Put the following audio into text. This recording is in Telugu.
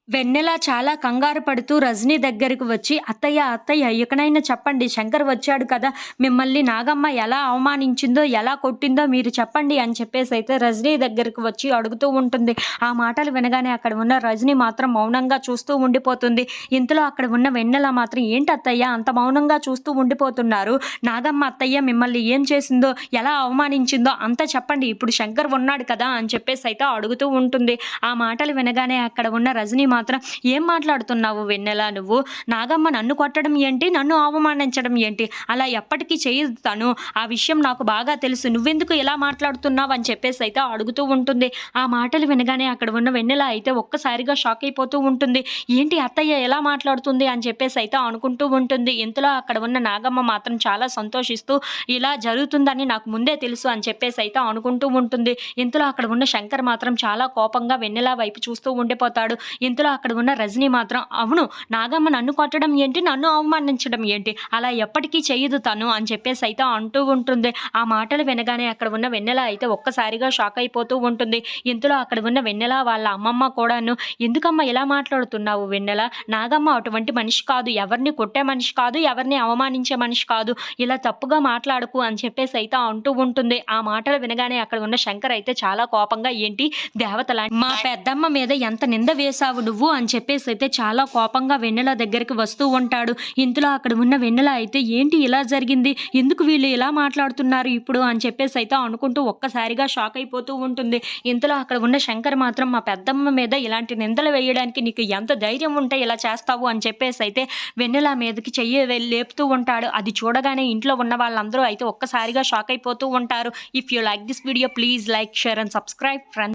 వెన్నెల చాలా కంగారు పడుతూ రజనీ దగ్గరికి వచ్చి, "అత్తయ్య, అత్తయ్య ఇకనైనా చెప్పండి. శంకర్ వచ్చాడు కదా! మిమ్మల్ని నాగమ్మ ఎలా అవమానించిందో, ఎలా కొట్టిందో మీరు చెప్పండి" అని చెప్పేసైతే రజనీ దగ్గరికి వచ్చి అడుగుతూ ఉంటుంది. ఆ మాటలు వినగానే అక్కడ ఉన్న రజనీ మాత్రం మౌనంగా చూస్తూ ఉండిపోతుంది. ఇంతలో అక్కడ ఉన్న వెన్నెల మాత్రం, "ఏంటత్తయ్య అంత మౌనంగా చూస్తూ ఉండిపోతున్నారు? నాగమ్మ అత్తయ్య మిమ్మల్ని ఏం చేసిందో, ఎలా అవమానించిందో అంతా చెప్పండి. ఇప్పుడు శంకర్ ఉన్నాడు కదా!" అని చెప్పేసైతే అడుగుతూ ఉంటుంది. ఆ మాటలు వినగానే అక్కడ ఉన్న రజనీ మాత్రం, "ఏం మాట్లాడుతున్నావు వెన్నెల నువ్వు? నాగమ్మ నన్ను కొట్టడం ఏంటి? నన్ను అవమానించడం ఏంటి? అలా ఎప్పటికీ చేయదు తను. ఆ విషయం నాకు బాగా తెలుసు. నువ్వెందుకు ఇలా మాట్లాడుతున్నావు?" అని చెప్పేసైతే అడుగుతూ ఉంటుంది. ఆ మాటలు వినగానే అక్కడ ఉన్న వెన్నెల అయితే ఒక్కసారిగా షాక్ అయిపోతూ ఉంటుంది. ఏంటి అత్తయ్య ఎలా మాట్లాడుతుంది అని చెప్పేసైతే అనుకుంటూ ఉంటుంది. ఇంతలో అక్కడ ఉన్న నాగమ్మ మాత్రం చాలా సంతోషిస్తూ, "ఇలా జరుగుతుందని నాకు ముందే తెలుసు" అని చెప్పేసైతే అనుకుంటూ ఉంటుంది. ఇంతలో అక్కడ ఉన్న శంకర్ మాత్రం చాలా కోపంగా వెన్నెల వైపు చూస్తూ ఉండిపోతాడు. ఇంతలో అక్కడ ఉన్న రజనీ మాత్రం, "అవును, నాగమ్మ నన్ను కొట్టడం ఏంటి? నన్ను అవమానించడం ఏంటి? అలా ఎప్పటికీ చెయ్యదు తను" అని చెప్పేసైతే అంటూ ఉంటుంది. ఆ మాటలు వినగానే అక్కడ ఉన్న వెన్నెల అయితే ఒక్కసారిగా షాక్ అయిపోతూ ఉంటుంది. ఇంతలో అక్కడ ఉన్న వెన్నెల వాళ్ళ అమ్మమ్మ కూడాను, "ఎందుకమ్మా ఇలా మాట్లాడుతున్నావు వెన్నెల? నాగమ్మ అటువంటి మనిషి కాదు. ఎవరిని కొట్టే మనిషి కాదు. ఎవరిని అవమానించే మనిషి కాదు. ఇలా తప్పుగా మాట్లాడకు" అని చెప్పేసైతే అంటూ ఉంటుంది. ఆ మాటలు వినగానే అక్కడ ఉన్న శంకర్ అయితే చాలా కోపంగా, "ఏంటి దేవతలా మా పెద్దమ్మ మీద ఎంత నింద వేశావు నువ్వు" అని చెప్పేసైతే చాలా కోపంగా వెన్నెల దగ్గరికి వస్తూ ఉంటాడు. ఇంతలో అక్కడ ఉన్న వెన్నెల అయితే, "ఏంటి ఇలా జరిగింది? ఎందుకు వీళ్ళు ఇలా మాట్లాడుతున్నారు ఇప్పుడు?" అని చెప్పేసైతే అనుకుంటూ ఒక్కసారిగా షాక్ అయిపోతూ ఉంటుంది. ఇంతలో అక్కడ ఉన్న శంకర్ మాత్రం, "మా పెద్దమ్మ మీద ఇలాంటి నిందలు వేయడానికి నీకు ఎంత ధైర్యం ఉంటే ఇలా చేస్తావు" అని చెప్పేసైతే వెన్నెల మీదకి చెయ్యి లేపుతూ ఉంటాడు. అది చూడగానే ఇంట్లో ఉన్న వాళ్ళందరూ అయితే ఒక్కసారిగా షాక్ అయిపోతూ ఉంటారు. If you like this video please like, share and subscribe friends.